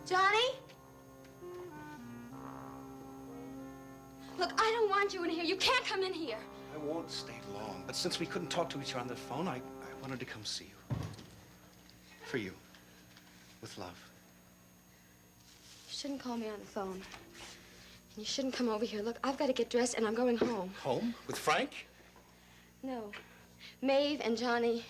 Johnny? Look, I don't want you in here. You can't come in here. I won't stay long, but since we couldn't talk to each other on the phone, I wanted to come see you. For you. With love. You shouldn't call me on the phone. And you shouldn't come over here. Look, I've got to get dressed and I'm going home. Home? With Frank? No. Maeve and Johnny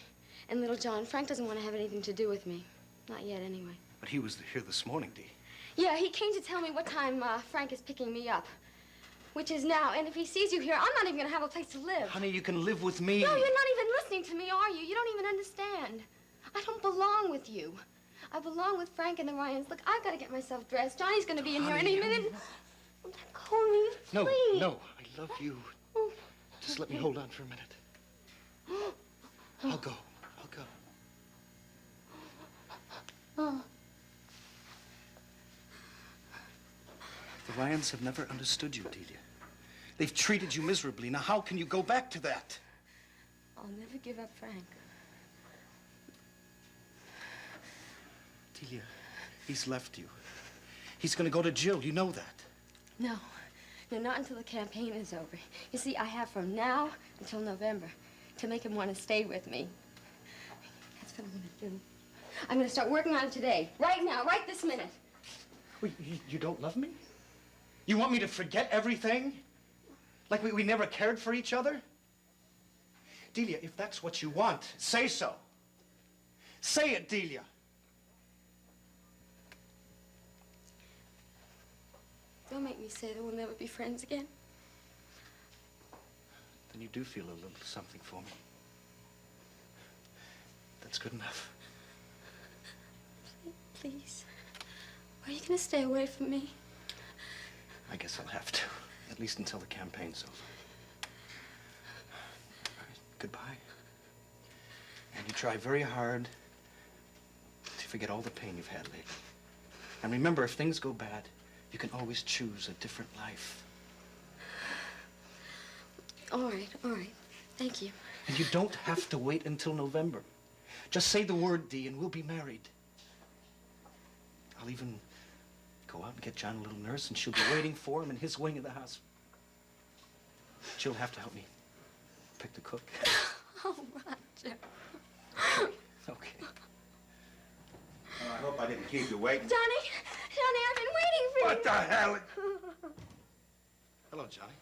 and little John. Frank doesn't want to have anything to do with me. Not yet, anyway. But he was here this morning, Dee. Yeah, he came to tell me what time Frank is picking me up. Which is now. And if he sees you here, I'm not even going to have a place to live. Honey, you can live with me. No, you're not even listening to me, are you? You don't even understand. I don't belong with you. I belong with Frank and the Ryans. Look, I've got to get myself dressed. Johnny's going to be in here any minute. Let go of me, please. No, I love you. Just let me hold on for a minute. I'll go. The Ryans have never understood you, Delia. They've treated you miserably. Now, how can you go back to that? I'll never give up Frank. Delia, he's left you. He's going to go to Jill. You know that. No, not until the campaign is over. You see, I have from now until November to make him want to stay with me. That's what I'm going to do. I'm going to start working on it today. Right now, right this minute. Wait, you don't love me? You want me to forget everything? Like we never cared for each other? Delia, if that's what you want, say so. Say it, Delia. Don't make me say that we'll never be friends again. Then you do feel a little something for me. That's good enough. Please. Are you going to stay away from me? I guess I'll have to. At least until the campaign's over. All right, goodbye. And you try very hard to forget all the pain you've had lately. And remember, if things go bad, you can always choose a different life. All right. Thank you. And you don't have to wait until November. Just say the word, Dee, and we'll be married. I'll even go out and get John a little nurse, and she'll be waiting for him in his wing of the house. She'll have to help me pick the cook. Oh, Roger. Okay. Oh, I hope I didn't keep you waiting. Johnny, I've been waiting for you. What the hell? Hello, Johnny.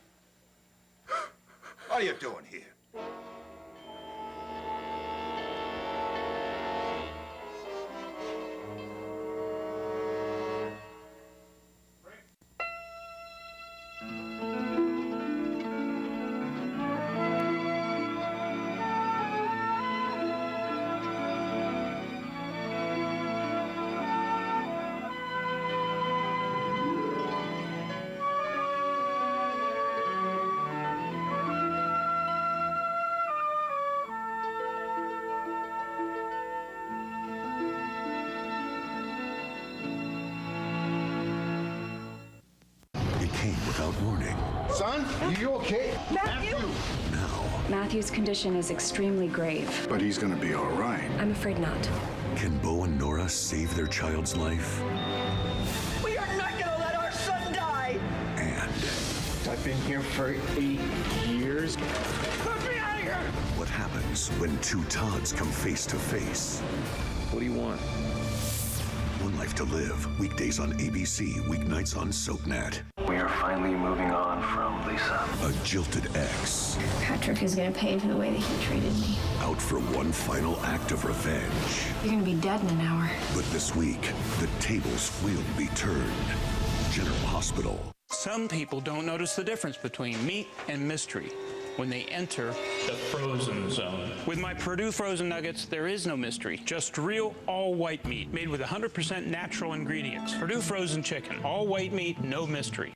What are you doing here? Without warning. Son, you okay? Matthew! Now, Matthew's condition is extremely grave. but he's gonna be all right. I'm afraid not. can Bo and Nora save their child's life? We are not gonna let our son die! And I've been here for 8 years. Let me out of here! what happens when two Todds come face to face? What do you want? One Life to Live, weekdays on ABC, weeknights on SoapNet. We are finally moving on from Lisa. A jilted ex, Patrick is gonna pay for the way that he treated me. out for one final act of revenge. You're gonna be dead in an hour. But this week, the tables will be turned. General Hospital. Some people don't notice the difference between meat and mystery when they enter the frozen zone. With my Purdue frozen nuggets, there is no mystery, just real all-white meat made with 100% natural ingredients. Purdue frozen chicken, all white meat, no mystery.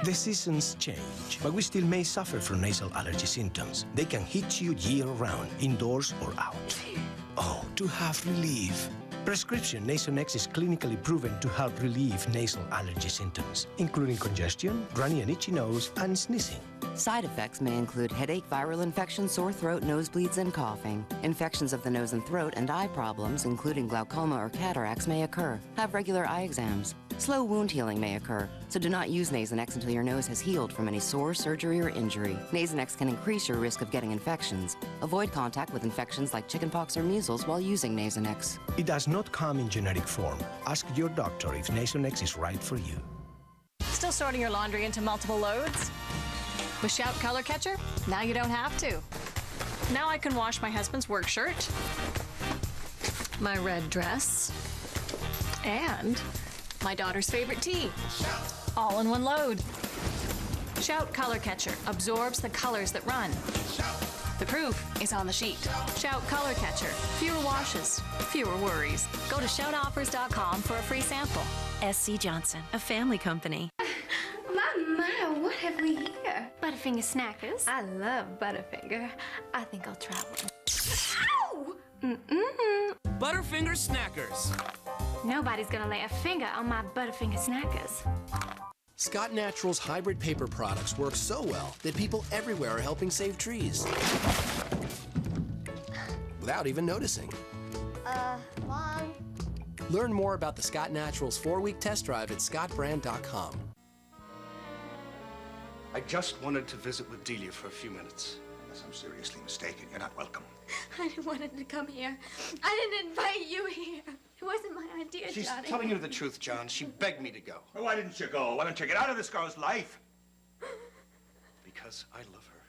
The seasons change, but we still may suffer from nasal allergy symptoms. They can hit you year-round, indoors or out. Oh, to have relief. Prescription Nasonex is clinically proven to help relieve nasal allergy symptoms, including congestion, runny and itchy nose, and sneezing. Side effects may include headache, viral infection, sore throat, nosebleeds, and coughing. Infections of the nose and throat and eye problems, including glaucoma or cataracts, may occur. Have regular eye exams. Slow wound healing may occur, so do not use Nasonex until your nose has healed from any sore, surgery, or injury. Nasonex can increase your risk of getting infections. Avoid contact with infections like chickenpox or measles while using Nasonex. It does not come in generic form. Ask your doctor if Nasonex is right for you. Still sorting your laundry into multiple loads? With Shout Color Catcher, now you don't have to. Now I can wash my husband's work shirt, my red dress, and my daughter's favorite tea, all in one load. Shout Color Catcher absorbs the colors that run. The proof is on the sheet. Shout Color Catcher. Fewer washes, fewer worries. Go to shoutoffers.com for a free sample. SC Johnson, a family company. My, what have we here? Butterfinger Snackers. I love Butterfinger. I think I'll try one. Ow! Butterfinger Snackers. Nobody's gonna lay a finger on my Butterfinger Snackers. Scott Natural's hybrid paper products work so well that people everywhere are helping save trees. Without even noticing. Mom. Learn more about the Scott Naturals 4-week test drive at scottbrand.com. I just wanted to visit with Delia for a few minutes. Unless I'm seriously mistaken, you're not welcome. I didn't want him to come here. I didn't invite you here. It wasn't my idea, She's Johnny. telling you the truth, John. She begged me to go. Well, why didn't you go? Why don't you get out of this girl's life? Because I love her.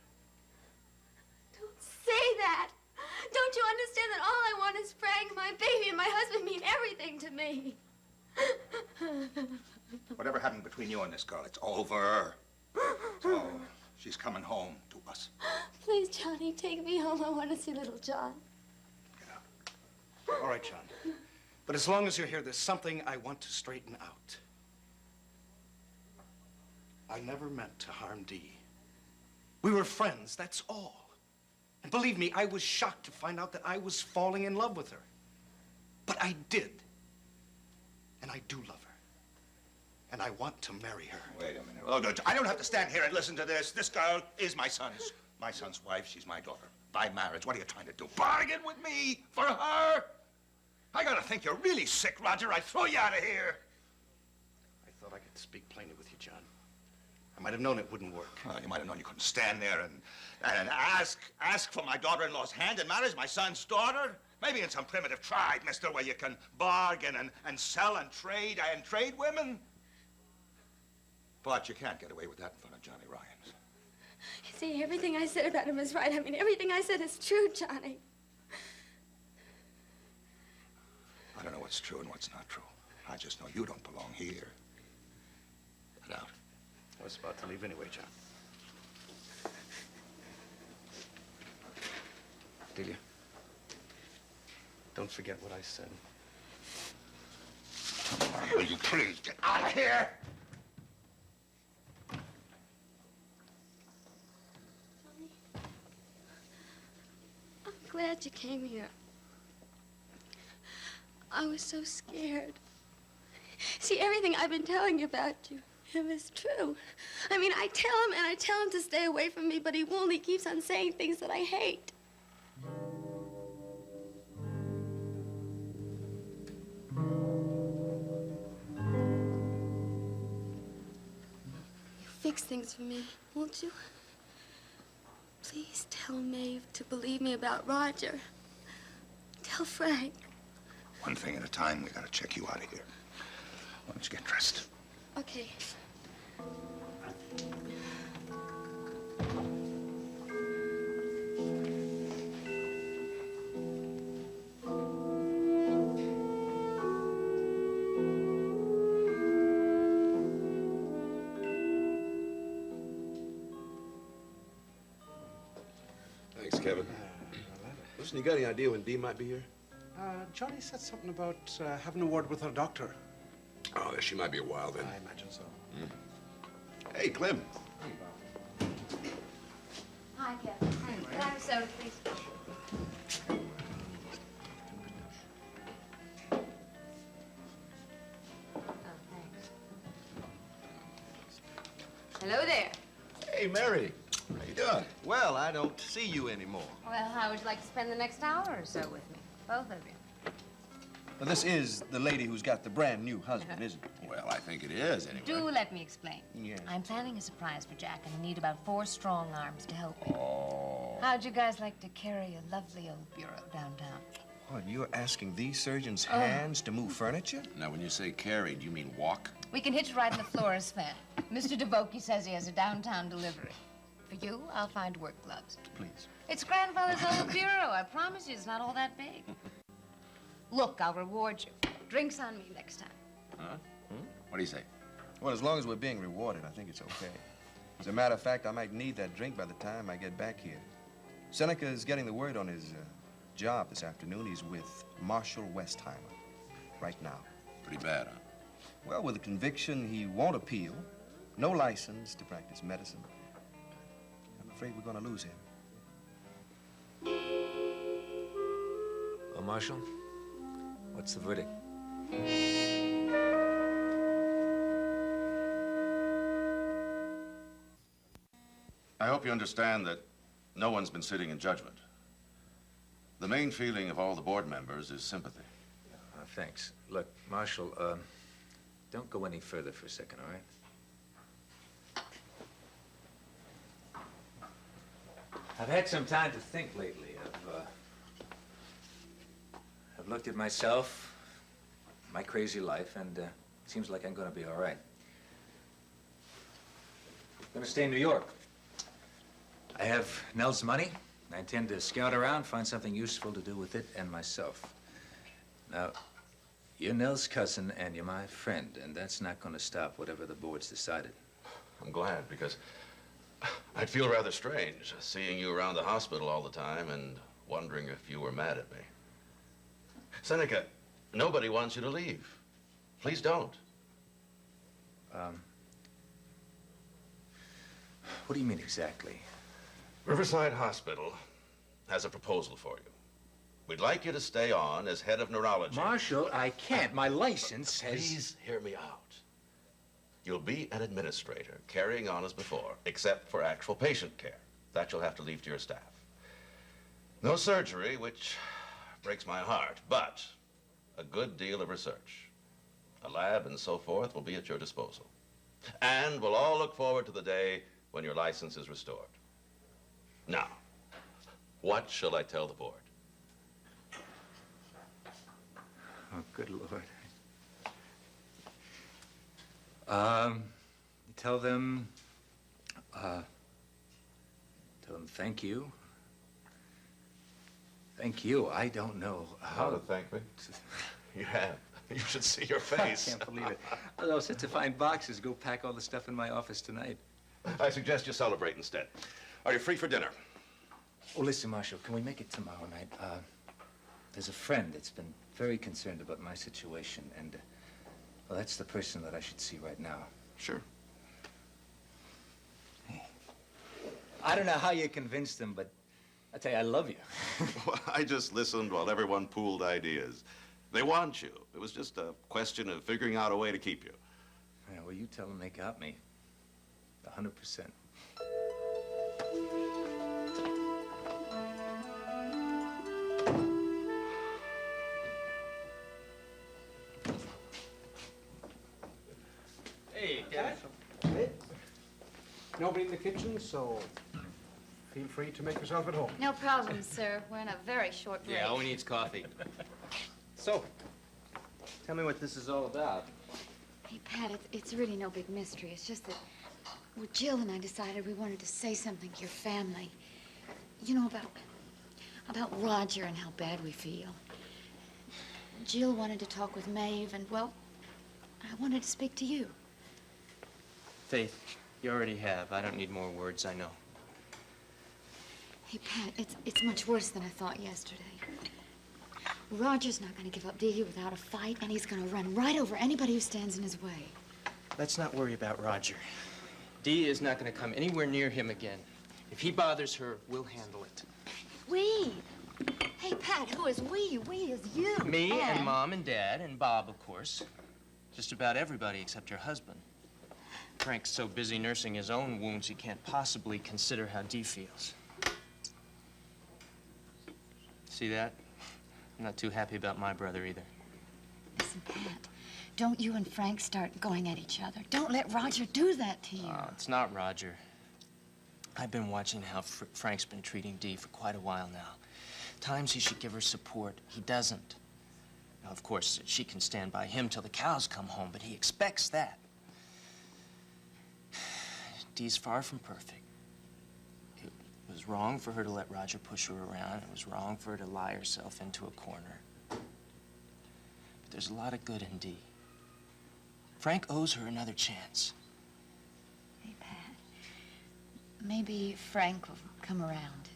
Don't say that. Don't you understand that all I want is Frank, my baby, and my husband mean everything to me? Whatever happened between you and this girl, it's over. So, she's coming home to us. Please, Johnny, take me home. I want to see little John. All right, John. But as long as you're here, there's something I want to straighten out. I never meant to harm Dee. We were friends, that's all. And believe me, I was shocked to find out that I was falling in love with her. But I did. And I do love her. And I want to marry her. Wait a minute. Oh, no, I don't have to stand here and listen to this. This girl is my son's wife. She's my daughter. By marriage. What are you trying to do? Bargain with me for her? I gotta think you're really sick, Roger. I'd throw you out of here. I thought I could speak plainly with you, John. I might have known it wouldn't work. Well, you might have known you couldn't stand there and ask for my daughter-in-law's hand in marriage, my son's daughter. Maybe in some primitive tribe, mister, where you can bargain and sell and trade women. But you can't get away with that in front of Johnny Ryans. You see, everything I said about him is right. I mean, everything I said is true, Johnny. I don't know what's true and what's not true. I just know you don't belong here. Get out. I was about to leave anyway, John. Delia, don't forget what I said. Will you please get out of here? I'm glad you came here. I was so scared. See, everything I've been telling you about him is true. I mean, I tell him to stay away from me, but he won't. He keeps on saying things that I hate. You fix things for me, won't you? Please tell Maeve to believe me about Roger. Tell Frank. One thing at a time. We gotta check you out of here. Why don't you get dressed? Okay. Thanks, Kevin. Listen, you got any idea when Dee might be here? Johnny said something about having a word with her doctor. Oh, she might be a while then. I imagine so. Hey, Clem. Hi, Kevin. Can I have a soda, please? Hello there. Hey, Mary. How you doing? Well, I don't see you anymore. Well, how would you like to spend the next hour or so with me? Both of you. Well, this is the lady who's got the brand new husband, isn't it? Well, I think it is, anyway. Do let me explain. Yes. I'm planning a surprise for Jack, and I need about 4 strong arms to help me. Oh. How'd you guys like to carry a lovely old bureau downtown? What, you're asking these surgeons' hands to move furniture? Now, when you say carry, do you mean walk? We can hitch right in the florist van. Mr. DeVoke says he has a downtown delivery. For you, I'll find work gloves. Please. It's grandfather's old bureau. I promise you, it's not all that big. Look, I'll reward you. Drinks on me next time. Huh? What do you say? Well, as long as we're being rewarded, I think it's okay. As a matter of fact, I might need that drink by the time I get back here. Seneca is getting the word on his job this afternoon. He's with Marshall Westheimer right now. Pretty bad, huh? Well, with a conviction he won't appeal, no license to practice medicine. I'm afraid we're going to lose him. Well, Marshall, what's the verdict? I hope you understand that no one's been sitting in judgment. The main feeling of all the board members is sympathy. Thanks. Look, Marshall, don't go any further for a second, all right? I've had some time to think lately. I've looked at myself, my crazy life, and it seems like I'm going to be all right. I'm going to stay in New York. I have Nell's money. I intend to scout around, find something useful to do with it and myself. Now, you're Nell's cousin, and you're my friend, and that's not going to stop whatever the board's decided. I'm glad, because I'd feel rather strange seeing you around the hospital all the time and wondering if you were mad at me. Seneca, nobody wants you to leave. Please don't. What do you mean exactly? Riverside Hospital has a proposal for you. We'd like you to stay on as head of neurology. Marshall, I can't. My license has... Please hear me out. You'll be an administrator, carrying on as before, except for actual patient care. That you'll have to leave to your staff. No surgery, which breaks my heart, but a good deal of research. A lab and so forth will be at your disposal. And we'll all look forward to the day when your license is restored. Now, what shall I tell the board? Oh, good Lord. Tell them thank you. Thank you. I don't know How to thank me? You have. You should see your face. I can't believe it. Although such a fine boxes, go pack all the stuff in my office tonight. I suggest you celebrate instead. Are you free for dinner? Oh, listen, Marshall, can we make it tomorrow night? There's a friend that's been very concerned about my situation, and, well, that's the person that I should see right now. Sure. Hey, I don't know how you convinced them, but I tell you, I love you. Well, I just listened while everyone pooled ideas. They want you. It was just a question of figuring out a way to keep you. Yeah, well, you tell them they got me. 100%. Hey, Kevin. Nobody in the kitchen, so feel free to make yourself at home. No problem, sir. We're in a very short break. Yeah, all we need is coffee. So, tell me what this is all about. Hey, Pat, it's really no big mystery. It's just that well, Jill and I decided we wanted to say something to your family. You know, about Roger and how bad we feel. Jill wanted to talk with Maeve, and, well, I wanted to speak to you. Faith, you already have. I don't need more words, I know. Hey, Pat, it's much worse than I thought yesterday. Roger's not going to give up Delia without a fight, and he's going to run right over anybody who stands in his way. Let's not worry about Roger. Dee is not going to come anywhere near him again. If he bothers her, we'll handle it. We? Hey, Pat, who is we? We is you. Me and Mom and Dad and Bob, of course. Just about everybody except your husband. Frank's so busy nursing his own wounds, he can't possibly consider how Dee feels. See that? I'm not too happy about my brother either. Listen, Pat, don't you and Frank start going at each other. Don't let Roger do that to you. Oh, it's not Roger. I've been watching how Frank's been treating Dee for quite a while now. Times he should give her support, he doesn't. Now, of course, she can stand by him till the cows come home, but he expects that. Dee's far from perfect. It was wrong for her to let Roger push her around. It was wrong for her to lie herself into a corner. But there's a lot of good in Dee. Frank owes her another chance. Hey, Pat, maybe Frank will come around.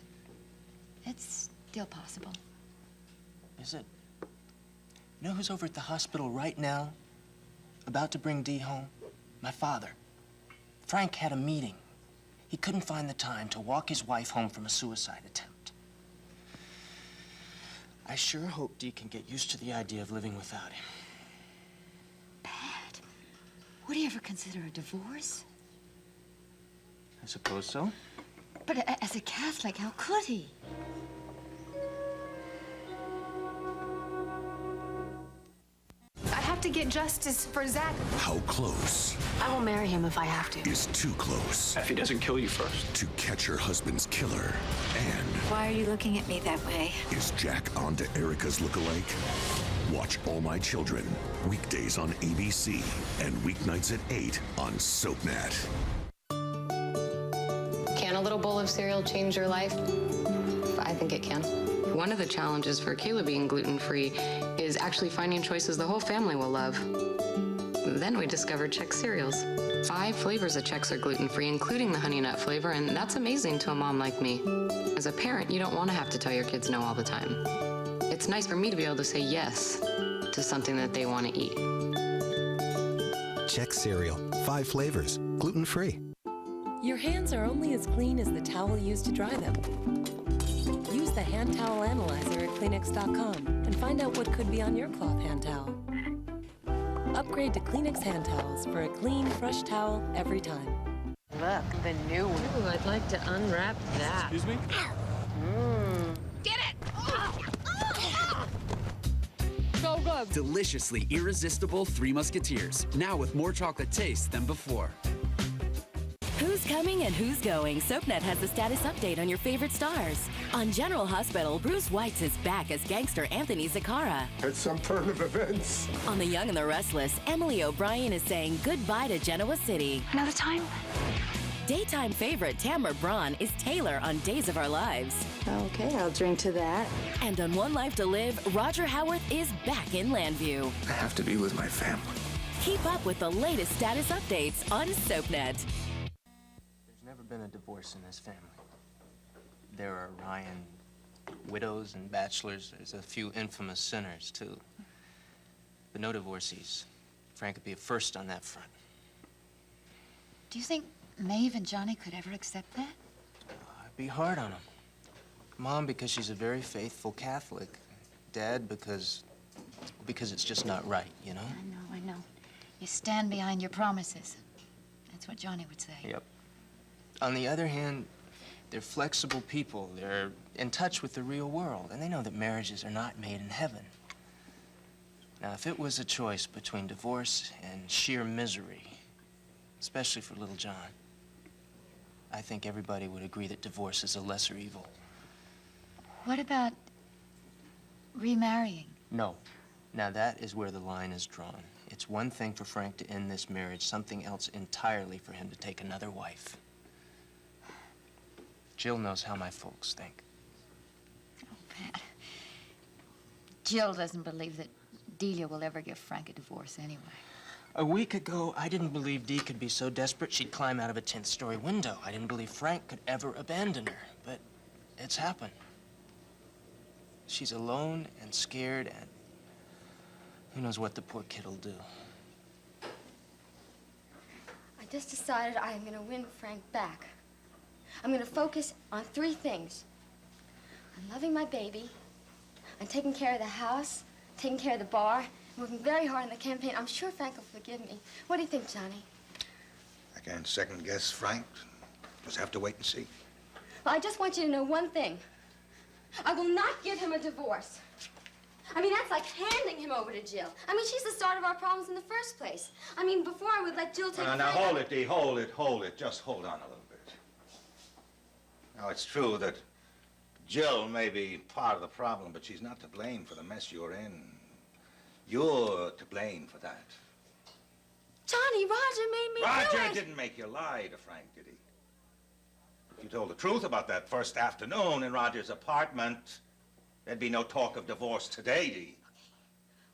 It's still possible. Is it? You know who's over at the hospital right now, about to bring Dee home? My father. Frank had a meeting. He couldn't find the time to walk his wife home from a suicide attempt. I sure hope Dee can get used to the idea of living without him. Pat, would he ever consider a divorce? I suppose so. But as a Catholic, how could he? I have to get justice for Zach. How close I will marry him if I have to. is too close? If he doesn't kill you first. To catch her husband's killer. And Why are you looking at me that way? is Jack onto Erica's lookalike? Watch All My Children, weekdays on ABC and weeknights at 8 on SoapNet. Can a little bowl of cereal change your life? I think it can. One of the challenges for Kayla being gluten-free is actually finding choices the whole family will love. Then we discovered Chex cereals. 5 flavors of Chex are gluten-free, including the honey nut flavor, and that's amazing to a mom like me. As a parent, you don't want to have to tell your kids no all the time. It's nice for me to be able to say yes to something that they want to eat. Chex cereal, 5 flavors, gluten-free. Your hands are only as clean as the towel used to dry them. Use the hand towel analyzer at Kleenex.com and find out what could be on your cloth hand towel. Upgrade to Kleenex hand towels for a clean, fresh towel every time. Look, the new one. Ooh, I'd like to unwrap that. Excuse me? Get it! So good. Deliciously irresistible Three Musketeers. Now with more chocolate taste than before. Who's coming and who's going? SoapNet has the status update on your favorite stars. On General Hospital, Bruce Weitz is back as gangster Anthony Zaccara. At some turn of events. On The Young and the Restless, Emily O'Brien is saying goodbye to Genoa City. Another time? Daytime favorite Tamara Braun is Taylor on Days of Our Lives. Okay, I'll drink to that. And on One Life to Live, Roger Howarth is back in Landview. I have to be with my family. Keep up with the latest status updates on SoapNet. There's never been a divorce in this family. There are Ryan widows and bachelors. There's a few infamous sinners, too. But no divorcees. Frank would be a first on that front. Do you think Maeve and Johnny could ever accept that? I'd be hard on him. Mom, because she's a very faithful Catholic. Dad, because it's just not right, you know? I know. You stand behind your promises. That's what Johnny would say. Yep. On the other hand, they're flexible people. They're in touch with the real world, and they know that marriages are not made in heaven. Now, if it was a choice between divorce and sheer misery, especially for little John, I think everybody would agree that divorce is a lesser evil. What about remarrying? No. Now, that is where the line is drawn. It's one thing for Frank to end this marriage, something else entirely for him to take another wife. Jill knows how my folks think. Oh, Pat. Jill doesn't believe that Delia will ever give Frank a divorce anyway. A week ago, I didn't believe Dee could be so desperate she'd climb out of a 10th-story window. I didn't believe Frank could ever abandon her, but it's happened. She's alone and scared, and who knows what the poor kid'll do. I just decided I am going to win Frank back. I'm going to focus on 3 things. On loving my baby, on taking care of the house, taking care of the bar, working very hard on the campaign. I'm sure Frank will forgive me. What do you think, Johnny? Can't second guess Frank. Just have to wait and see. Well, I just want you to know one thing. I will not give him a divorce. I mean, that's like handing him over to Jill. I mean, she's the start of our problems in the first place. I mean, before I would let Jill take... Now, hold it, Dee. Hold it. Just hold on a little bit. Now, it's true that Jill may be part of the problem, but she's not to blame for the mess you're in. You're to blame for that. Johnny, Roger made me do Roger it. didn't make you lie to Frank, did he? If you told the truth about that first afternoon in Roger's apartment, there'd be no talk of divorce today, Dee.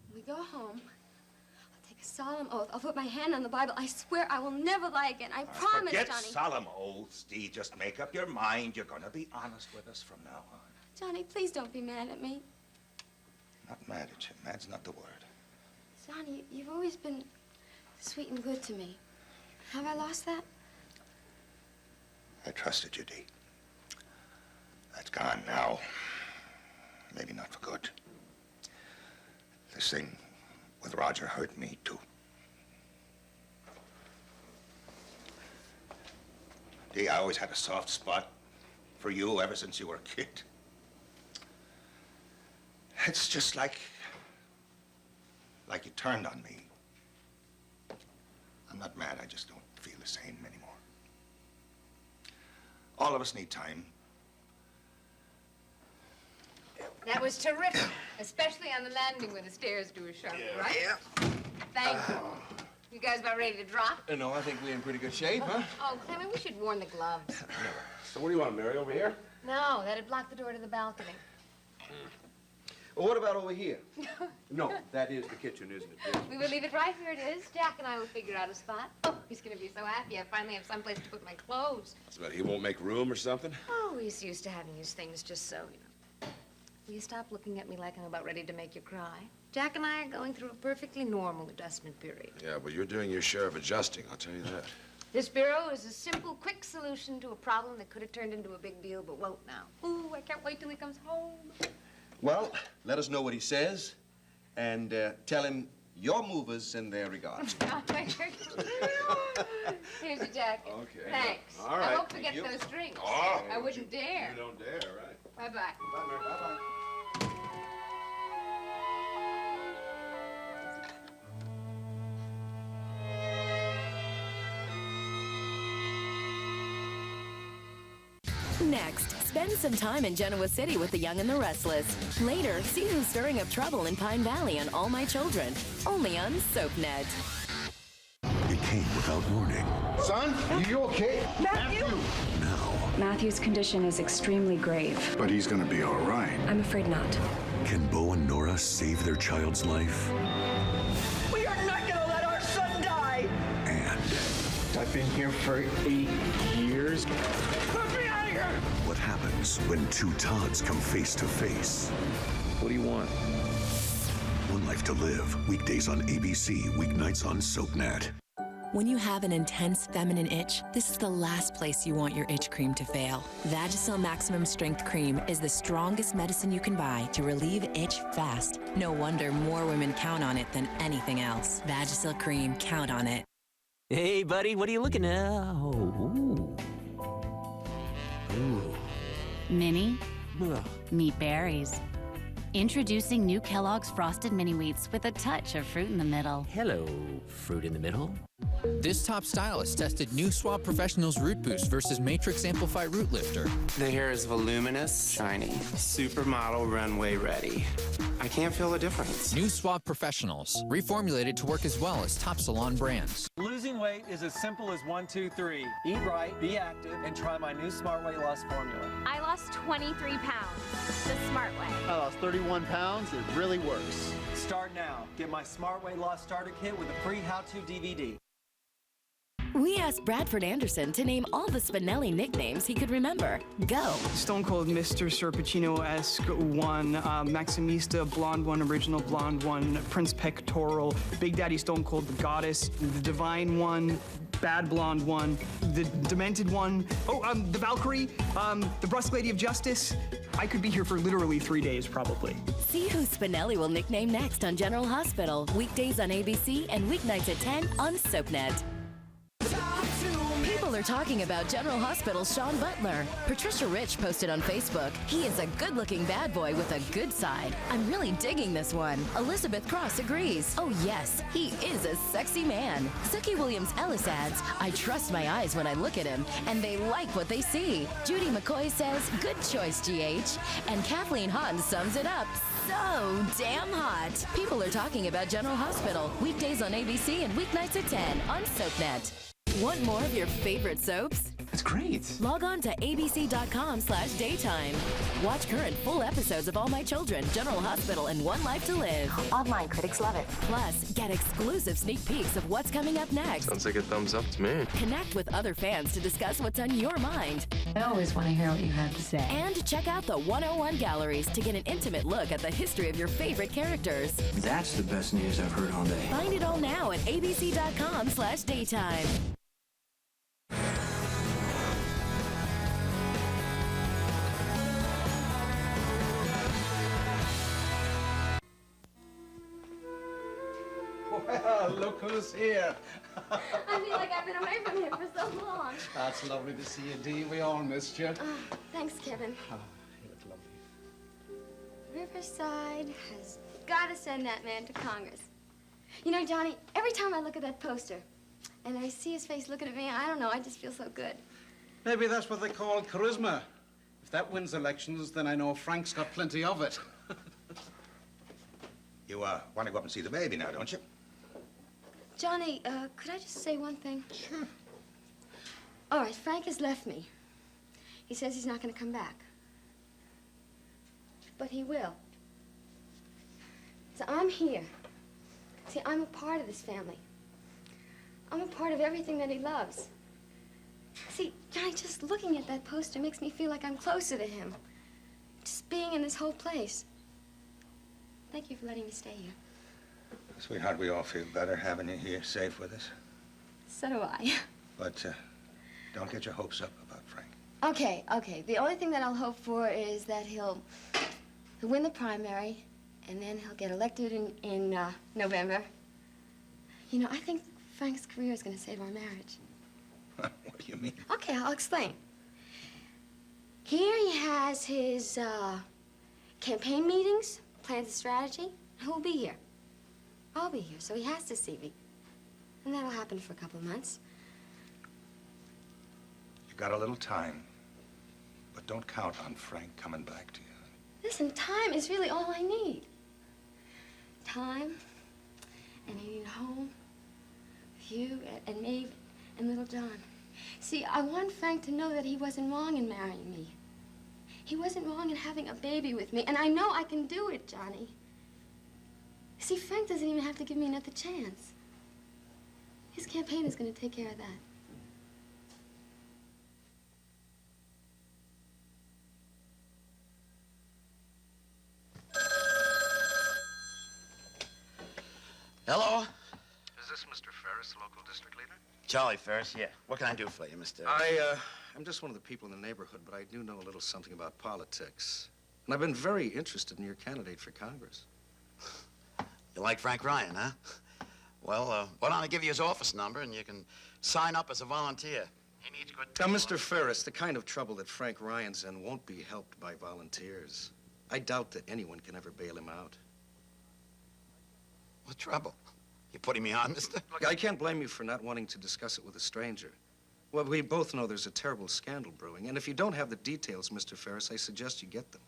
When we go home, I'll take a solemn oath. I'll put my hand on the Bible. I swear I will never lie again. I promise, Forget Johnny. solemn oaths, Dee. Just make up your mind. You're going to be honest with us from now on. Johnny, please don't be mad at me. Not mad at you. Mad's not the word. Johnny, you've always been sweet and good to me. Have I lost that? I trusted you, Dee. That's gone now. Maybe not for good. This thing with Roger hurt me, too. Dee, I always had a soft spot for you ever since you were a kid. It's just like you turned on me. I'm not mad, I just don't feel the same anymore. All of us need time. That was terrific, especially on the landing where the stairs do a sharp, right? Yeah. Thank you. You guys about ready to drop? No, I think we're in pretty good shape, huh? Oh, Clement, we should warn the gloves. So what do you want, Mary, over here? No, that'd block the door to the balcony. Well, what about over here? No, that is the kitchen, isn't it? Yes. We will leave it right where it is. Jack and I will figure out a spot. Oh, he's going to be so happy I finally have someplace to put my clothes. So he won't make room or something? Oh, he's used to having his things just so, you know. Will you stop looking at me like I'm about ready to make you cry? Jack and I are going through a perfectly normal adjustment period. Yeah, but you're doing your share of adjusting, I'll tell you that. This bureau is a simple, quick solution to a problem that could have turned into a big deal, but won't now. Ooh, I can't wait till he comes home. Well, let us know what he says, and tell him your movers send their regards. Here's your jacket. Okay. Thanks. All right. I won't Thank forget you. those drinks. Oh, I wouldn't dare. You don't dare, right? Bye-bye. Bye, Mary. Bye-bye. Next, spend some time in Genoa City with the young and the restless. Later, see who's stirring up trouble in Pine Valley on All My Children. Only on SoapNet. It came without warning. Son, you okay? Matthew! Matthew's condition is extremely grave. But he's gonna be all right. I'm afraid not. Can Bo and Nora save their child's life? We are not gonna let our son die! And I've been here for 8 years. Let me out of here! what happens when two Todds come face to face? What do you want? One Life to Live, weekdays on ABC, weeknights on SoapNet. When you have an intense feminine itch, this is the last place you want your itch cream to fail. Vagisil Maximum Strength Cream is the strongest medicine you can buy to relieve itch fast. No wonder more women count on it than anything else. Vagisil Cream, count on it. Hey, buddy, what are you looking at? Oh, ooh. Minnie, meet berries. Introducing new Kellogg's Frosted Mini Wheats with a touch of fruit in the middle. Hello, fruit in the middle. This top stylist tested new Swab Professional's Root Boost versus Matrix Amplify Root Lifter. The hair is voluminous, shiny, supermodel runway ready. I can't feel the difference. New Swab Professionals, reformulated to work as well as top salon brands. Losing weight is as simple as 1, 2, 3. Eat right, be active, and try my new Smart Weight Loss formula. I lost 23 pounds the smart way. I lost 31 pounds. It really works. Start now. Get my Smart Weight Loss Starter Kit with a free how-to DVD. We asked Bradford Anderson to name all the Spinelli nicknames he could remember. Go. Stone Cold Mr. Serpacino-esque one, Maximista, Blonde one, Original Blonde one, Prince Pectoral, Big Daddy Stone Cold the Goddess, the Divine one, Bad Blonde one, the Demented one, the Valkyrie, the Brusque Lady of Justice. I could be here for literally 3 days, probably. See who Spinelli will nickname next on General Hospital. Weekdays on ABC and weeknights at 10 on SoapNet. Time to People are talking about General Hospital's Sean Butler. Patricia Rich posted on Facebook, he is a good-looking bad boy with a good side. I'm really digging this one. Elizabeth Cross agrees. Oh yes, he is a sexy man. Suki Williams-Ellis adds, I trust my eyes when I look at him, and they like what they see. Judy McCoy says, good choice, GH. And Kathleen Hahn sums it up. So damn hot. People are talking about General Hospital. Weekdays on ABC and weeknights at 10 on SoapNet. Want more of your favorite soaps? That's great. Log on to abc.com/daytime. Watch current full episodes of All My Children, General Hospital, and One Life to Live. Online critics love it. Plus, get exclusive sneak peeks of what's coming up next. Sounds like a thumbs up to me. Connect with other fans to discuss what's on your mind. I always want to hear what you have to say. And check out the 101 galleries to get an intimate look at the history of your favorite characters. That's the best news I've heard all day. Find it all now at abc.com/daytime. Well, look who's here. I feel like I've been away from him for so long. That's lovely to see you, Dee. We all missed you. Thanks, Kevin. Oh, you look lovely. Riverside has got to send that man to Congress. You know, Johnny, every time I look at that poster and I see his face looking at me, I don't know, I just feel so good. Maybe that's what they call charisma. If that wins elections, then I know Frank's got plenty of it. You, want to go up and see the baby now, don't you? Johnny, could I just say one thing? Sure. All right, Frank has left me. He says he's not going to come back. But he will. So I'm here. See, I'm a part of this family. I'm a part of everything that he loves. See, Johnny, just looking at that poster makes me feel like I'm closer to him. Just being in this whole place. Thank you for letting me stay here. Sweetheart, we all feel better having you here safe with us. So do I. But don't get your hopes up about Frank. Okay. The only thing that I'll hope for is that he'll win the primary, and then he'll get elected in November. You know, I think Frank's career is going to save our marriage. What do you mean? Okay, I'll explain. Here he has his campaign meetings, plans and strategy. Who'll be here? I'll be here, so he has to see me. And that'll happen for a couple of months. You got a little time, but don't count on Frank coming back to you. Listen, time is really all I need. Time, and I need a home with you and Maeve and little John. See, I want Frank to know that he wasn't wrong in marrying me. He wasn't wrong in having a baby with me, and I know I can do it, Johnny. See, Frank doesn't even have to give me another chance. His campaign is going to take care of that. Hello? Is this Mr. Ferris, the local district leader? Charlie Ferris, yeah. What can I do for you, Mr.? I'm just one of the people in the neighborhood, but I do know a little something about politics. And I've been very interested in your candidate for Congress. You like Frank Ryan, huh? Well, why don't I give you his office number and you can sign up as a volunteer. He needs good Now, people. Mr. Ferris, the kind of trouble that Frank Ryan's in won't be helped by volunteers. I doubt that anyone can ever bail him out. What trouble? You putting me on, mister? Look, I can't blame you for not wanting to discuss it with a stranger. Well, we both know there's a terrible scandal brewing, and if you don't have the details, Mr. Ferris, I suggest you get them.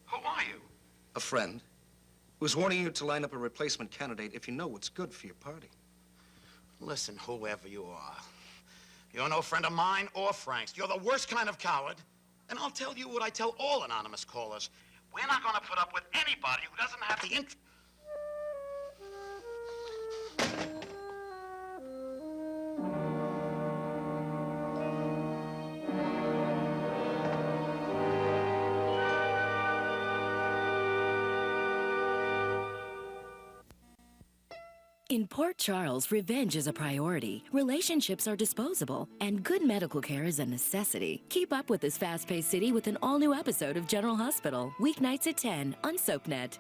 Who are you? A friend who's warning you to line up a replacement candidate if you know what's good for your party. Listen, whoever you are, you're no friend of mine or Frank's. You're the worst kind of coward. And I'll tell you what I tell all anonymous callers. We're not going to put up with anybody who doesn't have the interest. In Port Charles, revenge is a priority, relationships are disposable, and good medical care is a necessity. Keep up with this fast-paced city with an all-new episode of General Hospital, weeknights at 10 on SoapNet.